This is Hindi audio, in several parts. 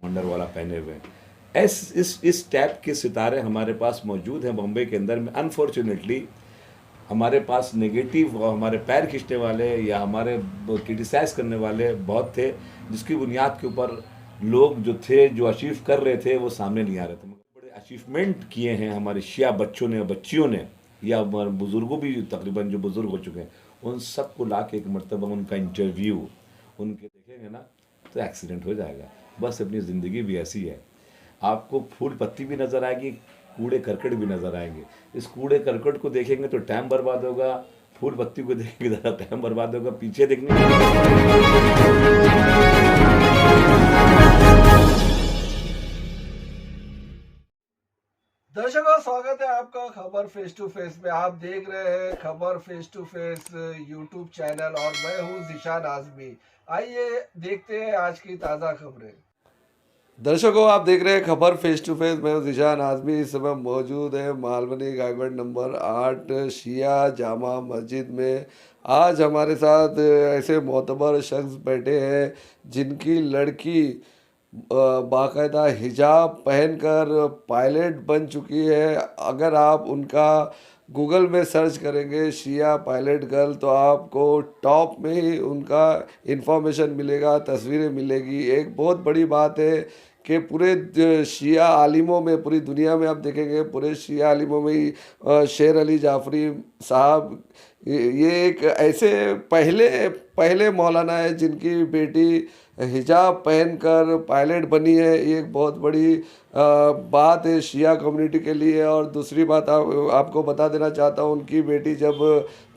अंडर वाला पहने हुए हैं। इस टाइप के सितारे हमारे पास मौजूद हैं बॉम्बे के अंदर में। अनफॉर्चुनेटली हमारे पास नेगेटिव और हमारे पैर खींचने वाले या हमारे क्रिटिसाइज करने वाले बहुत थे, जिसकी बुनियाद के ऊपर लोग जो थे, जो अचीव कर रहे थे, वो सामने नहीं आ रहे थे। बड़े अचीवमेंट किए हैं हमारे शिया बच्चों ने, बच्चियों ने, या बुज़ुर्गों भी, तकरीबन जो बुज़ुर्ग हो चुके हैं, उन सबको ला के एक मरतबा उनका इंटरव्यू उनके देखेंगे ना, तो एक्सीडेंट हो जाएगा। बस अपनी ज़िंदगी भी ऐसी है, आपको फूल पत्ती भी नज़र आएगी, कूड़े करकट भी नज़र आएंगे। इस कूड़े करकट को देखेंगे तो टाइम बर्बाद होगा, फूल पत्ती को देखेंगे ज़्यादा टाइम बर्बाद होगा, पीछे देखने। दर्शकों, स्वागत है आपका खबर फेस टू फेस में। आप देख रहे हैं खबर face to face YouTube channel और मैं हूं ज़िशान आज़मी। आइए देखते हैं आज की ताज़ा खबरें। दर्शकों, आप देख रहे हैं खबर फेस टू फेस। मैं हूं ज़िशान आज़मी। इस समय मौजूद है मालवनी गायघाट नंबर 8 शिया जामा मस्जिद में। आज हमारे साथ ऐसे मोतबर शख्स बैठे हैं जिनकी लड़की बाकायदा हिजाब पहनकर पायलट बन चुकी है। अगर आप उनका गूगल में सर्च करेंगे शिया पायलट गर्ल, तो आपको टॉप में ही उनका इंफॉर्मेशन मिलेगा, तस्वीरें मिलेगी। एक बहुत बड़ी बात है कि पूरे शिया आलिमों में, पूरी दुनिया में आप देखेंगे, पूरे शिया आलिमों में ही शेर अली जाफरी साहब ये एक ऐसे पहले पहले मौलाना है जिनकी बेटी हिजाब पहनकर पायलट बनी है। ये एक बहुत बड़ी बात है शिया कम्युनिटी के लिए। और दूसरी बात आपको बता देना चाहता हूँ, उनकी बेटी जब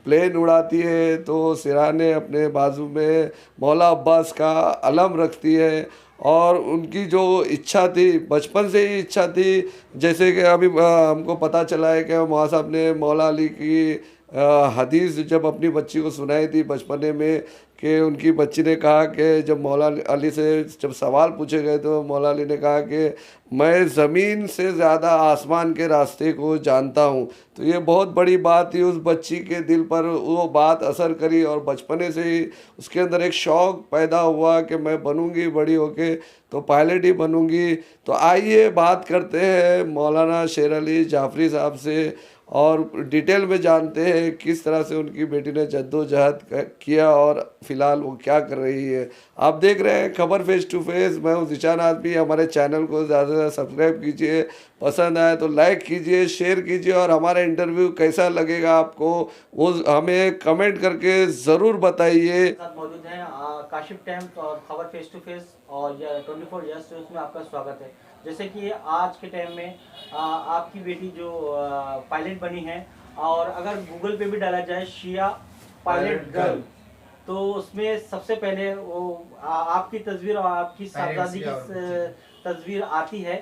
प्लेन उड़ाती है तो सिराने अपने बाजू में मौला अब्बास का अलम रखती है। और उनकी जो इच्छा थी, बचपन से ही इच्छा थी, जैसे कि अभी हमको पता चला है कि मौला साहब ने मौला अली की हदीस जब अपनी बच्ची को सुनाई थी बचपने में, कि उनकी बच्ची ने कहा कि जब मौला अली से जब सवाल पूछे गए तो मौला अली ने कहा कि मैं ज़मीन से ज़्यादा आसमान के रास्ते को जानता हूँ। तो ये बहुत बड़ी बात थी, उस बच्ची के दिल पर वो बात असर करी और बचपने से ही उसके अंदर एक शौक़ पैदा हुआ कि मैं बनूँगी बड़ी होके तो पायलट ही बनूँगी। तो आइए बात करते हैं मौलाना शेर अली जाफरी साहब से और डिटेल में जानते हैं किस तरह से उनकी बेटी ने जद्दोजहद किया और फिलहाल वो क्या कर रही है। आप देख रहे हैं खबर फेस टू फेस। मैं हूं ज़िशान आज़मी। हमारे चैनल को ज़्यादा से ज़्यादा सब्सक्राइब कीजिए, पसंद आए तो लाइक कीजिए, शेयर कीजिए और हमारा इंटरव्यू कैसा लगेगा आपको वो हमें कमेंट करके ज़रूर बताइए। साथ मौजूद हैं काशिफ टाइम्स और खबर फेस टू फेस और 24 जस्ट न्यूज़ में आपका स्वागत है। जैसे कि आज के टाइम में आपकी बेटी जो पायलट बनी है, और अगर गूगल पे भी डाला जाए शिया पायलट गर्ल, तो उसमें सबसे पहले वो आपकी तस्वीर और आपकी साहबजादी की तस्वीर आती है।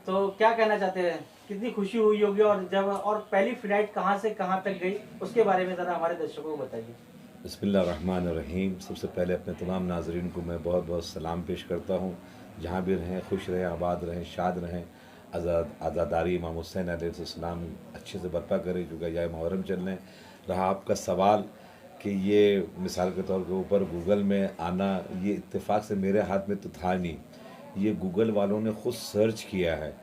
तो क्या कहना चाहते हैं, कितनी खुशी हुई होगी, और जब और पहली फ्लाइट कहाँ से कहाँ तक गई, उसके बारे में ज़रा हमारे दर्शकों को बताइए। बिस्मिल्लाहिर्रहमानिर्रहीम। सबसे पहले अपने तमाम नाज़रीन को मैं बहुत बहुत सलाम पेश करता हूँ। जहाँ भी रहें खुश रहें, आबाद रहें, शाद रहें। आज़ादारी इमाम हुसैन अलैहिस्सलाम अच्छे से बर्पा करें, क्योंकि या मुहर्रम चलने रहा आपका सवाल कि ये मिसाल के तौर के ऊपर गूगल में आना, ये इत्तेफाक से मेरे हाथ में तो था नहीं, ये गूगल वालों ने ख़ुद सर्च किया है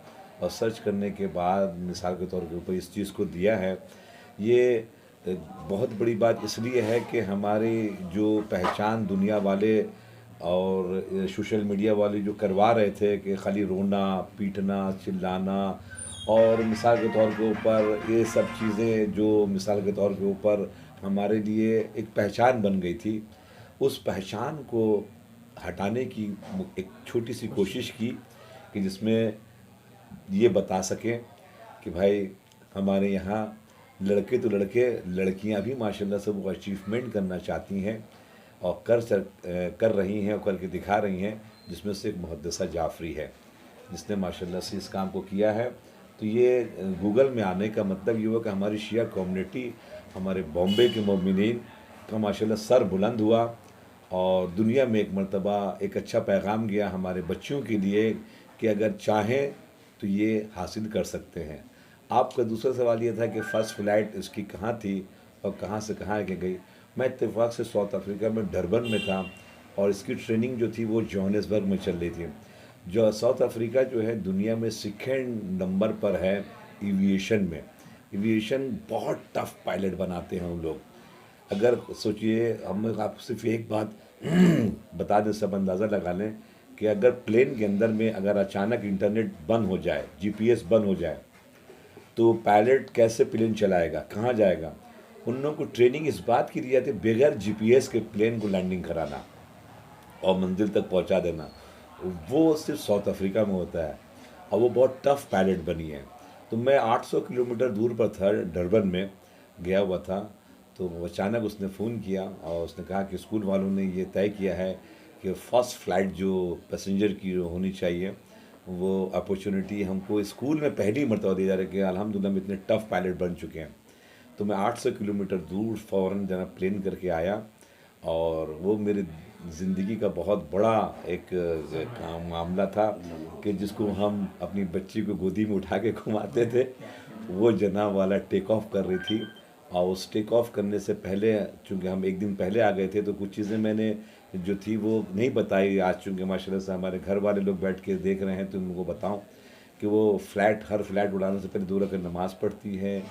और सर्च करने के बाद मिसाल के तौर के ऊपर इस चीज़ को दिया है। ये बहुत बड़ी बात इसलिए है कि हमारी जो पहचान दुनिया वाले और सोशल मीडिया वाले जो करवा रहे थे कि खाली रोना पीटना चिल्लाना, और मिसाल के तौर के ऊपर ये सब चीज़ें जो मिसाल के तौर के ऊपर हमारे लिए एक पहचान बन गई थी, उस पहचान को हटाने की एक छोटी सी कोशिश की कि जिसमें ये बता सकें कि भाई हमारे यहाँ लड़के तो लड़के, लड़कियाँ भी माशाल्लाह से वो अचीवमेंट करना चाहती हैं और कर रही हैं और करके दिखा रही हैं, जिसमें से एक मुहद्दिसा जाफरी है जिसने माशाल्लाह से इस काम को किया है। तो ये गूगल में आने का मतलब ये हुआ कि हमारी शिया कम्युनिटी, हमारे बॉम्बे के मोमिनीन का माशाल्लाह सर बुलंद हुआ और दुनिया में एक मर्तबा एक अच्छा पैगाम गया हमारे बच्चों के लिए कि अगर चाहें तो ये हासिल कर सकते हैं। आपका दूसरा सवाल ये था कि फ़र्स्ट फ़्लाइट इसकी कहाँ थी और कहाँ से कहाँ के गई। मैं इत्तेफाक से साउथ अफ्रीका में डरबन में था और इसकी ट्रेनिंग जो थी वो जोहानिसबर्ग में चल रही थी। जो साउथ अफ्रीका जो है दुनिया में सेकेंड नंबर पर है एविएशन में। एविएशन बहुत टफ पायलट बनाते हैं उन लोग। अगर सोचिए, हम आपको सिर्फ एक बात बता दें, सब अंदाज़ा लगा लें कि अगर प्लेन के अंदर में अगर अचानक इंटरनेट बंद हो जाए, जीपीएस बंद हो जाए, तो पायलट कैसे प्लेन चलाएगा, कहाँ जाएगा? उन लोगों को ट्रेनिंग इस बात की दी जाती है बगैर जीपीएस के प्लेन को लैंडिंग कराना और मंजिल तक पहुंचा देना। वो सिर्फ साउथ अफ्रीका में होता है और वो बहुत टफ पायलट बनी है। तो मैं 800 किलोमीटर दूर पर था, डरबन में गया हुआ था। तो अचानक उसने फ़ोन किया और उसने कहा कि स्कूल वालों ने ये तय किया है कि फ़र्स्ट फ्लाइट जो पैसेंजर की होनी चाहिए, वो अपॉर्चुनिटी हमको स्कूल में पहली मरतबा दी जा रही है कि अल्हम्दुलिल्लाह हम इतने टफ पायलट बन चुके हैं। तो मैं 800 किलोमीटर दूर फ़ौरन जना प्लेन करके आया और वो मेरे ज़िंदगी का बहुत बड़ा एक मामला था कि जिसको हम अपनी बच्ची को गोदी में उठा के घुमाते थे, वो जनाब वाला टेक ऑफ कर रही थी। और उस टेक ऑफ करने से पहले, चूँकि हम एक दिन पहले आ गए थे, तो कुछ चीज़ें मैंने जो थी वो नहीं बताई। आज चूँकि माशाल्लाह से हमारे घर वाले लोग बैठ के देख रहे हैं तो उनको बताऊं कि वो हर फ्लैट उड़ाने से पहले 2 रकात नमाज़ पढ़ती है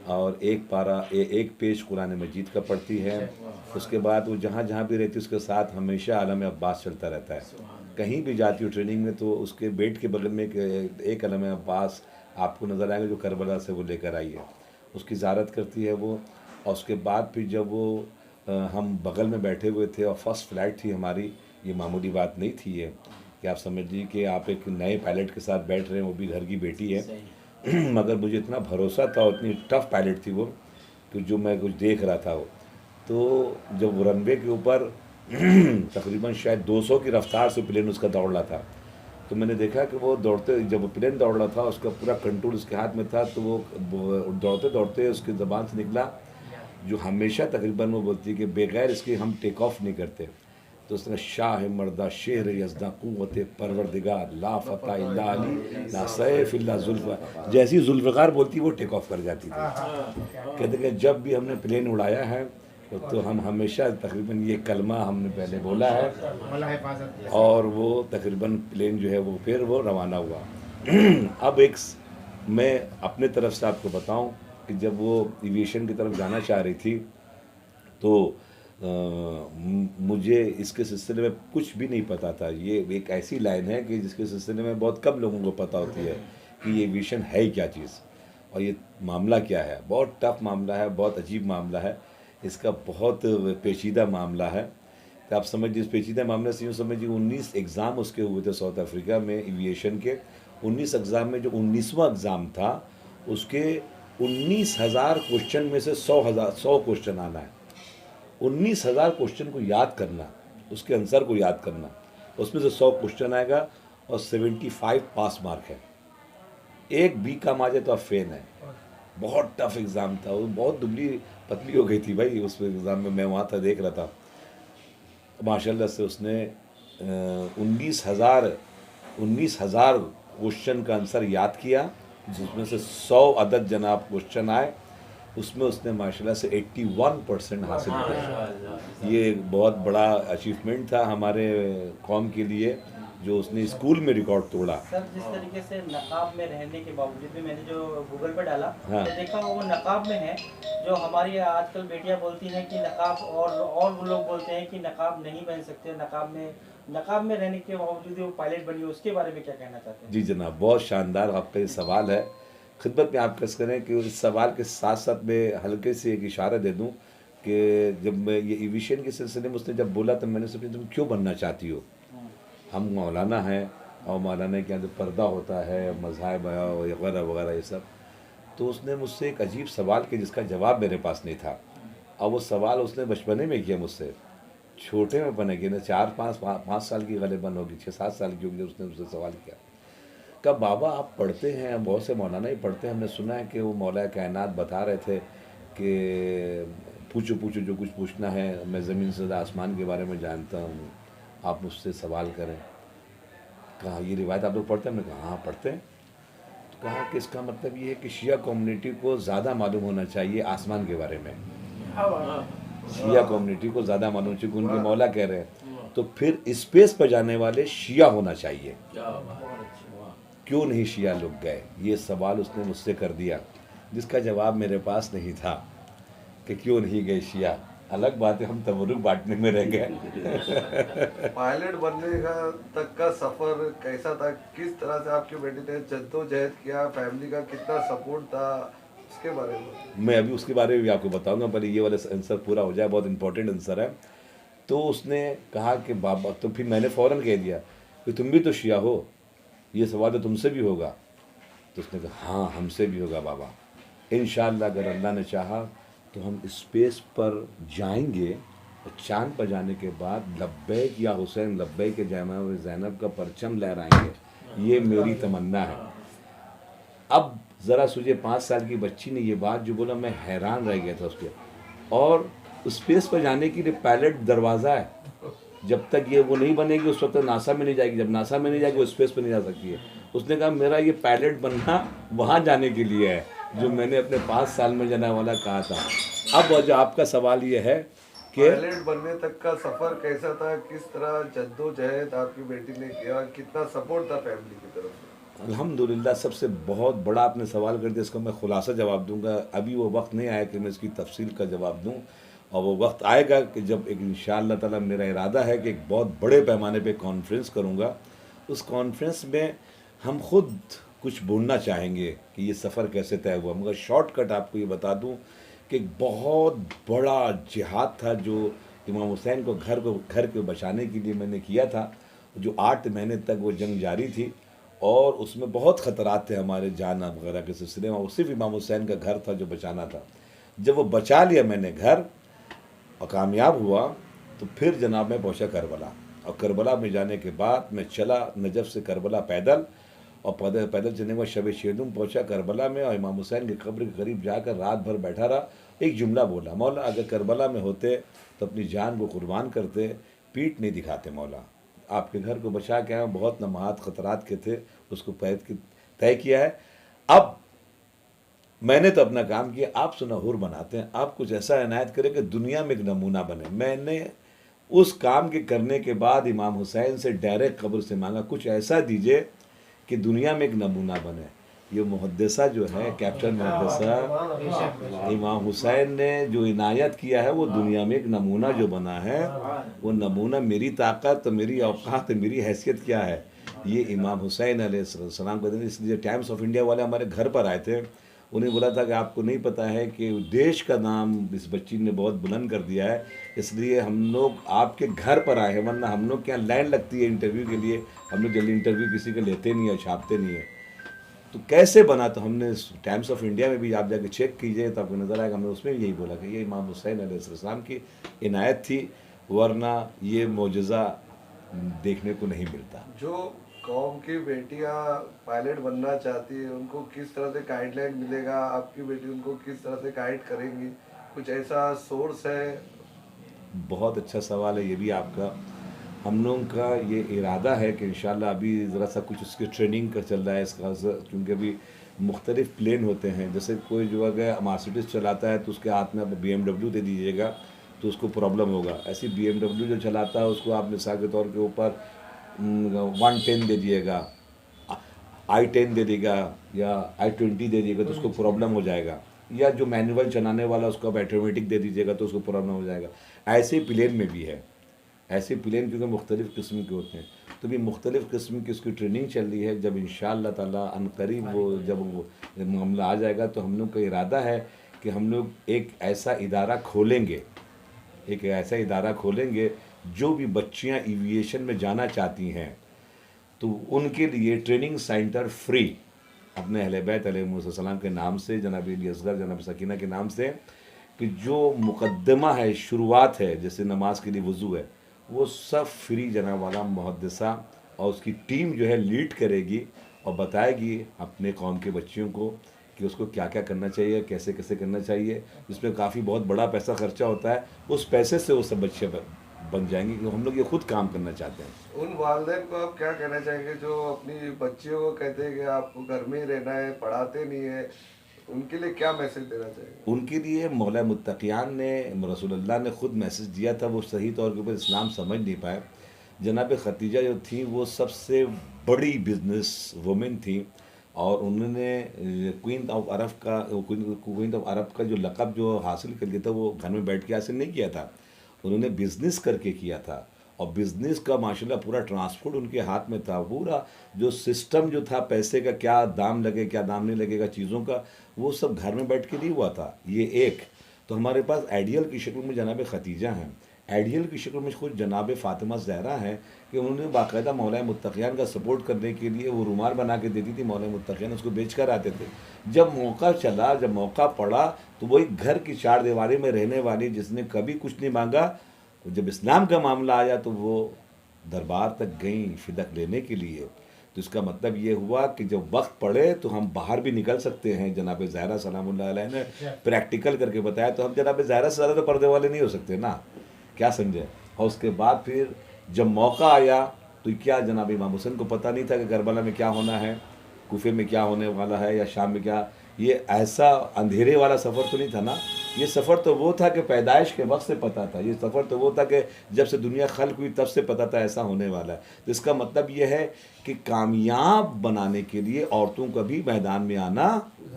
और एक पेज कुरान मजीद का पढ़ती है। उसके बाद वो जहाँ जहाँ भी रहती है उसके साथ हमेशा आलम अब्बास चलता रहता है। कहीं भी जाती हो ट्रेनिंग में तो उसके बेड के बगल में एक आलम अब्बास आपको नज़र आएगा जो करबला से वो लेकर आई है। उसकी ज़ियारत करती है वो। और उसके बाद फिर जब वो हम बगल में बैठे हुए थे और फर्स्ट फ्लाइट थी हमारी, ये मामूली बात नहीं थी ये कि आप समझ लीजिए कि आप एक नए पायलट के साथ बैठ रहे हैं, वो भी घर की बेटी है। मगर मुझे इतना भरोसा था और इतनी टफ पायलट थी वो कि जो मैं कुछ देख रहा था वो। तो जब वो रनवे के ऊपर तकरीबन शायद 200 की रफ्तार से प्लेन उसका दौड़ रहा था, तो मैंने देखा कि वो जब वो प्लेन दौड़ रहा था उसका पूरा कंट्रोल उसके हाथ में था। तो वो दौड़ते दौड़ते उसकी ज़बान से निकला जो हमेशा तकरीबन वो बोलती है कि बगैर इसके हम टेक ऑफ नहीं करते। तो उसने शाह मर्दा शेर यज़दा क़ुव्वत परवरदिगार ला फ़ता इल्ला अली ला सैफ़ इल्ला ज़ुल्फ़ा, जैसी ज़ुल्फ़िकार बोलती वो टेक ऑफ कर जाती थी। कहते कि जब भी हमने प्लेन उड़ाया है तो हम हमेशा तकरीबन ये कलमा हमने पहले बोला है और वो तकरीबन प्लेन जो है वो फिर वो रवाना हुआ। अब मैं अपने तरफ से आपको बताऊं कि जब वो एविएशन की तरफ जाना चाह रही थी तो मुझे इसके सिलसिले में कुछ भी नहीं पता था। ये एक ऐसी लाइन है कि जिसके सिलसिले में बहुत कम लोगों को पता होती है कि ये एविएशन है क्या चीज़ और ये मामला क्या है। बहुत टफ मामला है, बहुत अजीब मामला है, इसका बहुत पेचीदा मामला है। तो आप समझिए इस पेचीदा मामले से यूँ समझिए 19 एग्ज़ाम उसके हुए थे साउथ अफ्रीका में एविएशन के। 19 एग्ज़ाम में जो 19वां एग्ज़ाम था उसके 19,000 क्वेश्चन में से 100 क्वेश्चन आना है। 19,000 क्वेश्चन को याद करना, उसके आंसर को याद करना, उसमें से 100 क्वेश्चन आएगा और 75 पास मार्क है। एक भी कम आ जाए तो आप फेल हैं। बहुत टफ एग्ज़ाम था, वो बहुत दुबली पतली हो गई थी भाई उस एग्ज़ाम में। मैं वहाँ था, देख रहा था। माशाल्लाह से उसने 19,000 क्वेश्चन का आंसर याद किया, जिसमें से 100 अदद जनाब क्वेश्चन आए, उसमें उसने माशाल्लाह से 81% हासिल किया। ये एक बहुत बड़ा अचीवमेंट था हमारे कौम के लिए जो उसने स्कूल में रिकॉर्ड तोड़ा। सर, जिस तरीके से नकाब में रहने के बावजूद भी मैंने जो गूगल पर डाला हाँ। तो देखा वो नकाब में है। जो हमारी आजकल बेटियां बोलती हैं कि नकाब, और वो लोग बोलते हैं कि नकाब नहीं पहन सकते, नकाब में रहने के बावजूद वो पायलट बनी, उसके बारे में क्या कहना चाहते हैं? जी जनाब, बहुत शानदार आपका ये सवाल है। खिदमत में आप कस करें कि उस सवाल के साथ साथ मैं हल्के से एक इशारा दे दूं कि जब मैं ये एविएशन के सिलसिले में उसने जब बोला तो मैंने सोचा तुम क्यों बनना चाहती हो। हम मौलाना हैं और मौलाना के अंदर पर्दा होता है, मज़हब वगैरह वगैरह ये सब। तो उसने मुझसे एक अजीब सवाल किया जिसका जवाब मेरे पास नहीं था। और वो सवाल उसने बचपने में किया मुझसे, छोटे में बने किया, 4-5 साल की गलिबन होगी, 6-7 साल की होगी। उसने मुझसे सवाल किया, कब बाबा आप पढ़ते हैं, बहुत से मौलाना ही पढ़ते हैं, हमने सुना है कि वो मौला कायनात बता रहे थे कि पूछो जो कुछ पूछना है, मैं ज़मीन से आसमान के बारे में जानता हूँ, आप मुझसे सवाल करें। कहा ये रिवायत आप लोग पढ़ते हैं? हमने कहा हाँ पढ़ते हैं। तो कहा कि इसका मतलब ये है कि शिया कम्युनिटी को ज़्यादा मालूम होना चाहिए आसमान के बारे में, शिया कम्युनिटी को ज़्यादा मालूम चाहिए, उनके मौला कह रहे हैं। तो फिर स्पेस पर जाने वाले शिया होना चाहिए, क्यों नहीं शिया लोग गए? ये सवाल उसने मुझसे कर दिया, जिसका जवाब मेरे पास नहीं था कि क्यों नहीं गए शिया। अलग बात है, हम तबरुक बांटने में रह गए। पायलट बनने का तक का सफर कैसा था? किस तरह से आपकी बेटी ने जद्दोजहद किया? फैमिली का कितना सपोर्ट था, उसके बारे में। मैं अभी उसके बारे में भी आपको बताऊंगा, पर ये वाला आंसर पूरा हो जाए, बहुत इंपॉर्टेंट आंसर है। तो उसने कहा कि बाबा, तो फिर मैंने फ़ौरन कह दिया कि तुम भी तो शिया हो, ये सवाल तो तुमसे भी होगा। तो उसने कहा हाँ, हमसे भी होगा बाबा, इंशाअल्लाह अगर अल्लाह ने चाहा तो हम स्पेस पर जाएंगे और चांद पर जाने के बाद लब्बैक या हुसैन लब्बैक के जैनब ज़ैनब का परचम लहराएंगे। ये मेरी तमन्ना है। अब ज़रा सोचिए, 5 साल की बच्ची ने ये बात जो बोला, मैं हैरान रह गया था उसके। और स्पेस पर जाने के लिए पायलट दरवाज़ा है, जब तक ये वो नहीं बनेगी उस वक्त तक नासा में नहीं जाएगी, जब नासा में नहीं जाएगी वो स्पेस पर नहीं जा सकती है। उसने कहा मेरा ये पायलट बनना वहाँ जाने के लिए है, जो मैंने अपने 5 साल में जाने वाला कहा था। अब जो आपका सवाल ये है कि पायलट बनने तक का सफर कैसा था? किस तरह जद्दोजहद आपकी बेटी ने किया? कितना सपोर्ट था फैमिली की तरफ से? अल्हम्दुलिल्लाह, सबसे बहुत बड़ा आपने सवाल कर दिया, इसका मैं खुलासा जवाब दूंगा। अभी वो वक्त नहीं आया कि मैं इसकी तफसील का जवाब दूं, और वो वक्त आएगा कि जब एक इंशाअल्लाह ताला मेरा इरादा है कि एक बहुत बड़े पैमाने पे कॉन्फ्रेंस करूंगा। उस कॉन्फ्रेंस में हम खुद कुछ बोलना चाहेंगे कि ये सफ़र कैसे तय हुआ। मगर शॉर्टकट आपको ये बता दूं कि एक बहुत बड़ा जिहाद था जो इमाम हुसैन को घर को बचाने के लिए मैंने किया था, जो 8 महीने तक वो जंग जारी थी, और उसमें बहुत ख़तरात थे हमारे जान वगैरह के सिलसिले में। वो सिर्फ इमाम हुसैन का घर था जो बचाना था। जब वो बचा लिया मैंने घर और कामयाब हुआ, तो फिर जनाब मैं पहुंचा करबला, और करबला में जाने के बाद मैं चला नजफ़ से करबला पैदल, और पैदल चलने के बाद शब शेदुम पहुंचा करबला में, और इमाम हुसैन की कब्र के करीब जाकर रात भर बैठा रहा। एक जुमला बोला, मौला अगर करबला में होते तो अपनी जान को कुर्बान करते, पीठ नहीं दिखाते मौला। आपके घर को बचा के आए, बहुत नमाहत ख़तरात के थे, उसको तय किया है। अब मैंने तो अपना काम किया, आप सुनहूर बनाते हैं, आप कुछ ऐसा इनायत करें कि दुनिया में एक नमूना बने। मैंने उस काम के करने के बाद इमाम हुसैन से डायरेक्ट कब्र से मांगा, कुछ ऐसा दीजिए कि दुनिया में एक नमूना बने। ये मुहद्दिसा जो है, कैप्टन मुहद्दिसा इमाम हुसैन ने जो इनायत किया है, वो दुनिया में एक नमूना जो बना है, वो नमूना मेरी ताकत, मेरी औकात, मेरी हैसियत क्या है, ये इमाम हुसैन अलैहिस्सलाम का दिन। इसलिए टाइम्स ऑफ इंडिया वाले हमारे घर पर आए थे, उन्हें बोला था कि आपको नहीं पता है कि देश का नाम इस बच्ची ने बहुत बुलंद कर दिया है, इसलिए हम लोग आपके घर पर आए हैं, वरना हम लोग क्या लाइन लगती है इंटरव्यू के लिए, हम लोग जल्दी इंटरव्यू किसी के लेते नहीं है, छापते नहीं है। तो कैसे बना? तो हमने टाइम्स ऑफ इंडिया में भी आप जाके चेक कीजिए तो आपको नज़र आएगा, हमने उसमें भी यही बोला कि ये इमाम हुसैन अलैहिस्सलाम की इनायत थी, वरना ये मोजज़ा देखने को नहीं मिलता। जो कौम की बेटियां पायलट बनना चाहती है, उनको किस तरह से गाइडलाइन मिलेगा? आपकी बेटी उनको किस तरह से गाइड करेंगी? कुछ ऐसा सोर्स है? बहुत अच्छा सवाल है ये भी आपका। हम लोगों का ये इरादा है कि इंशाल्लाह अभी ज़रा सा कुछ उसके ट्रेनिंग का चल रहा है इसका, क्योंकि अभी मुख्तलिफ़ प्लेन होते हैं। जैसे कोई जो अगर मर्सिडीज़ चलाता है तो उसके हाथ में आप BMW दे दीजिएगा तो उसको प्रॉब्लम होगा। ऐसी BMW जो चलाता है उसको आप मिसाल के तौर के ऊपर 110 दे दिएगा, I10 दे देगा या I20 दे दिएगा तो उसको प्रॉब्लम हो जाएगा। या जो मैनुअल चलाने वाला उसको आप ऑटोमेटिक दे दीजिएगा तो उसको प्रॉब्लम हो जाएगा। ऐसे ही प्लेन में भी है, ऐसे प्लेन क्योंकि मुख्तलिफ़ किस्म के होते हैं, तो भी मुख्तलिफ़ किस्म की उसकी ट्रेनिंग चल रही है। जब इंशाअल्लाह ताला अनकरीब वो जब वो मामला आ जाएगा तो हम लोग का इरादा है कि हम लोग एक ऐसा इदारा खोलेंगे, जो भी बच्चियां एविएशन में जाना चाहती हैं तो उनके लिए ट्रेनिंग सेंटर फ्री, अपने अहले बैत अलैहिस्सलाम के नाम से, जनाब अली असगर, जनाब सकीना के नाम से, कि जो मुकद्दमा है, शुरुआत है, जैसे नमाज के लिए वज़ू है, वो सब फ्री जनाब वाला मुहद्दिसा और उसकी टीम जो है लीड करेगी और बताएगी अपने कौम के बच्चियों को कि उसको क्या क्या करना चाहिए, कैसे कैसे करना चाहिए। जिसमें काफ़ी बहुत बड़ा पैसा खर्चा होता है, उस पैसे से वो सब बच्चे बन जाएंगे, क्योंकि हम लोग ये खुद काम करना चाहते हैं। उन वालिदैन को आप क्या कहना चाहेंगे जो अपनी बच्चियों को कहते हैं कि आपको घर में ही रहना है, पढ़ाते नहीं है? उनके लिए क्या मैसेज देना चाहेंगे? उनके लिए मौला मुत्तकियान ने, रसूलुल्लाह ने खुद मैसेज दिया था, वो सही तौर के ऊपर इस्लाम समझ नहीं पाए। जनाब खतीजा जो थी वो सबसे बड़ी बिजनेस वुमेन थी, और उन्होंने क्वीन ऑफ अरब का जो लक़ब जो हासिल कर लिया था वो घर में बैठ के हासिल नहीं किया था, उन्होंने बिज़नेस करके किया था। और बिज़नेस का माशाल्लाह पूरा ट्रांसपोर्ट उनके हाथ में था, पूरा जो सिस्टम जो था पैसे का, क्या दाम लगे क्या दाम नहीं लगेगा चीज़ों का, वो सब घर में बैठ के नहीं हुआ था। ये एक तो हमारे पास आइडियल की शक्ल में जनाब खतीजा हैं, आइडियल की शक्ल में खुद जनाब फ़ातिमा ज़हरा हैं कि उन्होंने बाकायदा मौला मुत्तक़ियान का सपोर्ट करने के लिए वो रुमाल बना के देती थी, मौला मुत्तक़ियान उसको बेच कर आते थे। जब मौका चला, जब मौका पड़ा, तो वही घर की चार दीवारी में रहने वाली जिसने कभी कुछ नहीं मांगा, जब इस्लाम का मामला आया तो वो दरबार तक गई फ़िदक लेने के लिए। तो इसका मतलब ये हुआ कि जब वक्त पड़े तो हम बाहर भी निकल सकते हैं। जनाब ज़हरा सलामुल्लाह अलैहा ने प्रैक्टिकल करके बताया, तो हम जनाब ज़हरा से ज़्यादा तो पर्दे वाले नहीं हो सकते ना, क्या समझे। और उसके बाद फिर जब मौका आया तो क्या जनाब इमाम हुसैन को पता नहीं था कि करबला में क्या होना है, कूफे में क्या होने वाला है, या शाम में क्या। ये ऐसा अंधेरे वाला सफ़र तो नहीं था ना, ये सफ़र तो वो था कि पैदाइश के वक्त से पता था, ये सफ़र तो वो था कि जब से दुनिया खल्क हुई तब से पता था ऐसा होने वाला है। तो इसका मतलब ये है कि कामयाब बनाने के लिए औरतों का भी मैदान में आना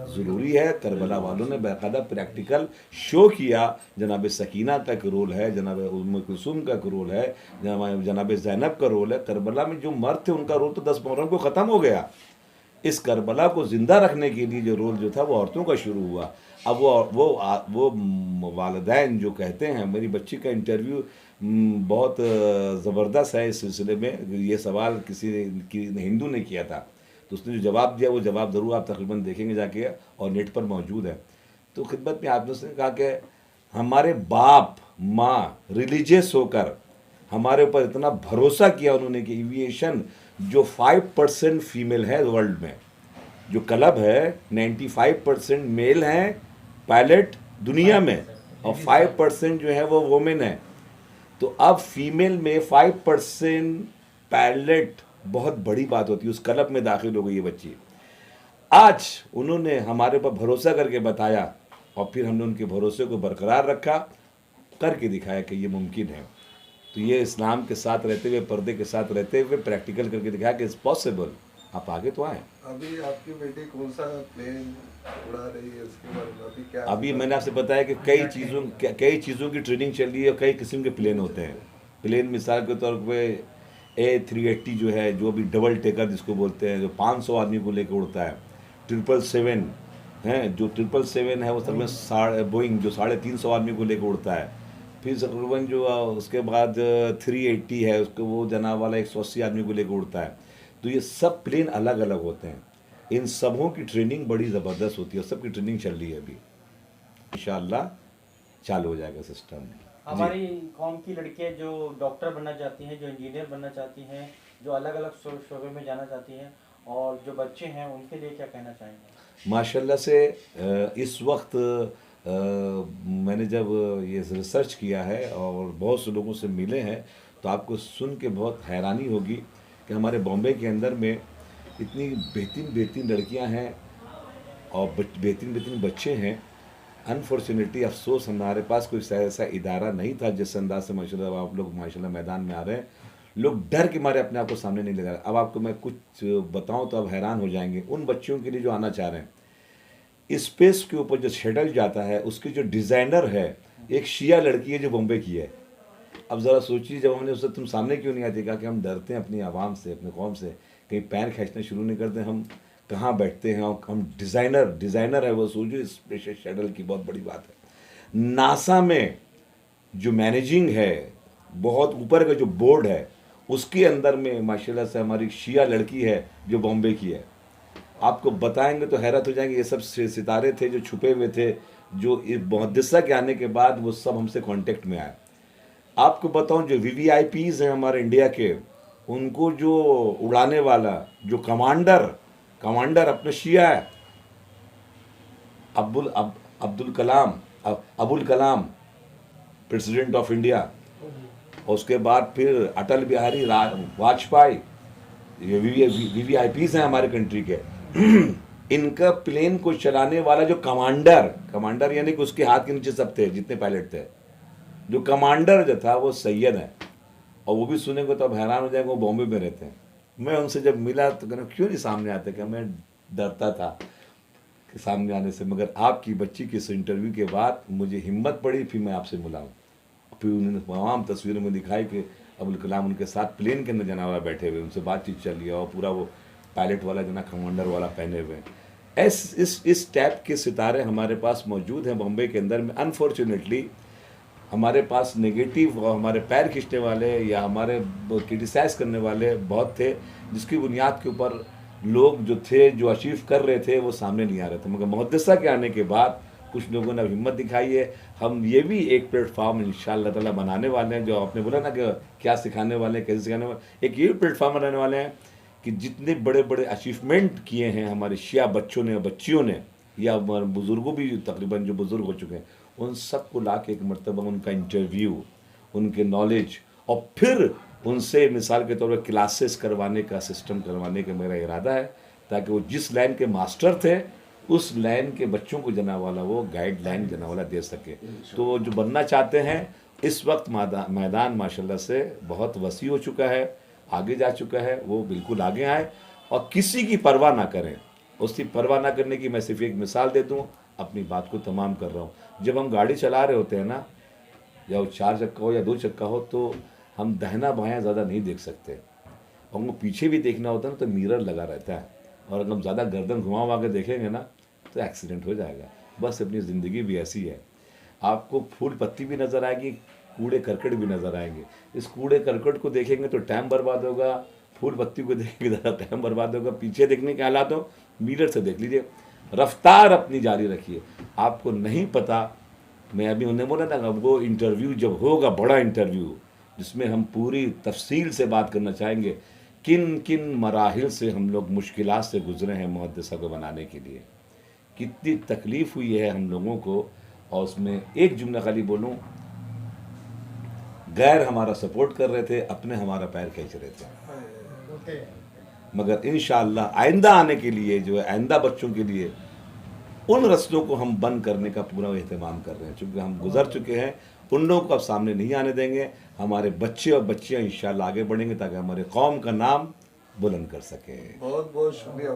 ज़रूरी है। करबला वालों ने बाकायदा प्रैक्टिकल शो किया। जनाब सकीना का एक रोल है, जनाब उम्मे कुलसूम का एक रोल है, जनाब ज़ैनब का रोल है। करबला में जो मर्द थे उनका रोल तो 10 मुहर्रम को ख़त्म हो गया। इस करबला को ज़िंदा रखने के लिए जो रोल जो था वो औरतों का शुरू हुआ। अब वो वालिदैन जो कहते हैं, मेरी बच्ची का इंटरव्यू बहुत ज़बरदस्त है इस सिलसिले में। ये सवाल किसी हिंदू ने किया था, तो उसने जो जवाब दिया वो जवाब ज़रूर आप तकरीबन देखेंगे जाके, और नेट पर मौजूद है। तो खिदमत में आपने उसने कहा कि हमारे बाप माँ रिलीजियस होकर हमारे ऊपर इतना भरोसा किया उन्होंने कि एविएशन जो 5% फीमेल है वर्ल्ड में, जो क्लब है 95% मेल हैं पायलट दुनिया में, और 5% जो है वो वोमेन है। तो अब फीमेल में 5% पायलट बहुत बड़ी बात होती है। उस क्लब में दाखिल हो गई ये बच्ची। आज उन्होंने हमारे पर भरोसा करके बताया, और फिर हमने उनके भरोसे को बरकरार रखा, करके दिखाया कि ये मुमकिन है। तो ये इस्लाम के साथ रहते हुए, पर्दे के साथ रहते हुए प्रैक्टिकल करके दिखाया कि इट्स पॉसिबल। आप आगे तो आए। अभी आपकी बेटी कौन सा प्लेन उड़ा रही है, उसके बारे में अभी क्या? अभी मैंने आपसे बताया कि कई चीज़ों की ट्रेनिंग चल रही है, कई किस्म के प्लेन होते हैं। प्लेन मिसाल के तौर पे A380 जो है, जो भी डबल टेकर जिसको बोलते हैं, जो 500 आदमी को लेकर उड़ता है। 777 हैं, जो 777 है वो तकरीबन बोइंग जो 350 आदमी को लेकर उड़ता है। फिर तकरीबन जो उसके बाद 380 है, उसको वो जनाब वाला 180 आदमी को लेकर उड़ता है। तो ये सब प्लेन अलग अलग होते हैं। इन सबों की ट्रेनिंग बड़ी ज़बरदस्त होती है, सबकी ट्रेनिंग चल रही है अभी। इंशाअल्लाह चालू हो जाएगा सिस्टम। हमारी कौम की लड़कियां जो डॉक्टर बनना चाहती हैं, जो इंजीनियर बनना चाहती हैं, जो अलग अलग शोबे में जाना चाहती हैं, और जो बच्चे हैं उनके लिए क्या कहना चाहेंगे? माशाल्लाह से इस वक्त मैंने जब ये रिसर्च किया है और बहुत से लोगों से मिले हैं, तो आपको सुन के बहुत हैरानी होगी कि हमारे बॉम्बे के अंदर में इतनी बेहतरीन लड़कियां हैं और बेहतरीन बच्चे हैं। अनफॉर्चुनेटली अफसोस हमारे पास कोई ऐसा इदारा नहीं था जिस अंदाज से माशाल्लाह आप लोग माशाल्लाह मैदान में आ रहे हैं। लोग डर के मारे अपने आप को सामने नहीं लगा रहे। अब आपको मैं कुछ बताऊं तो आप हैरान हो जाएंगे उन बच्चों के लिए जो आना चाह रहे हैं। स्पेस के ऊपर जो शटल जाता है उसकी जो डिज़ाइनर है एक शिया लड़की है जो बॉम्बे की है। अब ज़रा सोचिए, जब हमने उससे तुम सामने क्यों नहीं आती, कहा कि हम डरते हैं अपनी आवाम से, अपने कौम से, कहीं पैर खींचना शुरू नहीं करते, हम कहाँ बैठते हैं। और हम डिज़ाइनर है वो, सोचिए स्पेस शटल की बहुत बड़ी बात है। नासा में जो मैनेजिंग है, बहुत ऊपर का जो बोर्ड है, उसके अंदर में माशाल्लाह से हमारी शिया लड़की है जो बॉम्बे की है। आपको बताएंगे तो हैरत हो जाएंगे। ये सब सितारे थे जो छुपे हुए थे, जो इस मुहद्दिसा के आने के बाद वो सब हमसे कांटेक्ट में आए। आपको बताऊं जो VVIPs हैं हमारे इंडिया के, उनको जो उड़ाने वाला जो कमांडर अपने शिया है, Abul Kalam president of India, और उसके बाद फिर अटल बिहारी वाजपेयी, ये VVIPs हैं हमारे कंट्री के। इनका प्लेन को चलाने वाला जो कमांडर यानी कि उसके हाथ के नीचे सब थे जितने पायलट थे, जो कमांडर जो था वो सैयद है। और वो भी सुनेंगे तो अब हैरान हो जाएंगे, वो बॉम्बे में रहते हैं। मैं उनसे जब मिला तो कहना क्यों नहीं सामने आते, क्या मैं डरता था कि सामने आने से, मगर आपकी बच्ची के इस इंटरव्यू के बाद मुझे हिम्मत पड़ी, फिर मैं आपसे मिला हूँ। फिर उन्होंने तमाम तस्वीरों में दिखाई कि अब्दुल कलाम उनके साथ प्लेन के अंदर जनाब बैठे हुए, उनसे बातचीत चल रही है और पूरा वो पायलट वाला जना कमांडर वाला पहने हुए हैं। इस टाइप के सितारे हमारे पास मौजूद हैं बॉम्बे के अंदर में। अनफॉर्चुनेटली हमारे पास नेगेटिव हमारे पैर खींचने वाले या हमारे क्रिटिसाइज करने वाले बहुत थे, जिसकी बुनियाद के ऊपर लोग जो थे, जो अचीव कर रहे थे, वो सामने नहीं आ रहे थे। मगर मुहद्दिसा के आने के बाद कुछ लोगों ने हिम्मत दिखाई है। हम ये भी एक प्लेटफॉर्म इंशाअल्लाह ताला बनाने वाले हैं, जो आपने बोला ना कि क्या सिखाने वाले हैं, कैसे सिखाने वाले, एक ये प्लेटफॉर्म बनाने वाले हैं कि जितने बड़े बड़े अचीवमेंट किए हैं हमारे शिया बच्चों ने, बच्चियों ने, या बुज़ुर्गों भी तकरीबन जो बुज़ुर्ग हो चुके हैं, उन सबको ला के एक मरतबा उनका इंटरव्यू, उनके नॉलेज, और फिर उनसे मिसाल के तौर पर क्लासेस करवाने का सिस्टम करवाने का मेरा इरादा है, ताकि वो जिस लाइन के मास्टर थे उस लाइन के बच्चों को जना वाला वो गाइडलाइन जना वाला दे सके। तो जो बनना चाहते हैं, इस वक्त मैदान माशाल्लाह से बहुत वसी हो चुका है, आगे जा चुका है, वो बिल्कुल आगे आए और किसी की परवाह ना करें। उसकी परवाह ना करने की मैं सिर्फ एक मिसाल दे दूँ, अपनी बात को तमाम कर रहा हूँ। जब हम गाड़ी चला रहे होते हैं ना, या वो 4 चक्का हो या 2 चक्का हो, तो हम दाहिना बायां ज़्यादा नहीं देख सकते, और वो पीछे भी देखना होता है ना तो मिरर लगा रहता है, और अगर हम ज़्यादा गर्दन घुमा के देखेंगे ना तो एक्सीडेंट हो जाएगा। बस अपनी ज़िंदगी भी ऐसी है, आपको फूल पत्ती भी नज़र आएगी, कूड़े करकट भी नज़र आएंगे। इस कूड़े करकट को देखेंगे तो टाइम बर्बाद होगा, फूल पत्ती को देखेंगे ज़्यादा टाइम बर्बाद होगा। पीछे देखने के हालात हो, मिरर से देख लीजिए, रफ्तार अपनी जारी रखिए। आपको नहीं पता, मैं अभी उन्हें बोला था, वो इंटरव्यू जब होगा, बड़ा इंटरव्यू जिसमें हम पूरी तफसील से बात करना चाहेंगे, किन किन मराहिल से हम लोग मुश्किलात से गुजरे हैं मुहद्दिसा को बनाने के लिए, कितनी तकलीफ़ हुई है हम लोगों को। और उसमें एक जुमला खाली बोलूँ, गैर हमारा सपोर्ट कर रहे थे, अपने हमारा पैर खींच रहे थे। मगर इंशाअल्लाह आइंदा आने के लिए, जो है आइंदा बच्चों के लिए, उन रस्तों को हम बंद करने का पूरा एहतमाम कर रहे हैं। चूँकि हम गुजर चुके हैं, उन लोगों को अब सामने नहीं आने देंगे। हमारे बच्चे और बच्चियाँ इंशाअल्लाह आगे बढ़ेंगे ताकि हमारे कौम का नाम बुलंद कर सकें। बहुत बहुत शुक्रिया।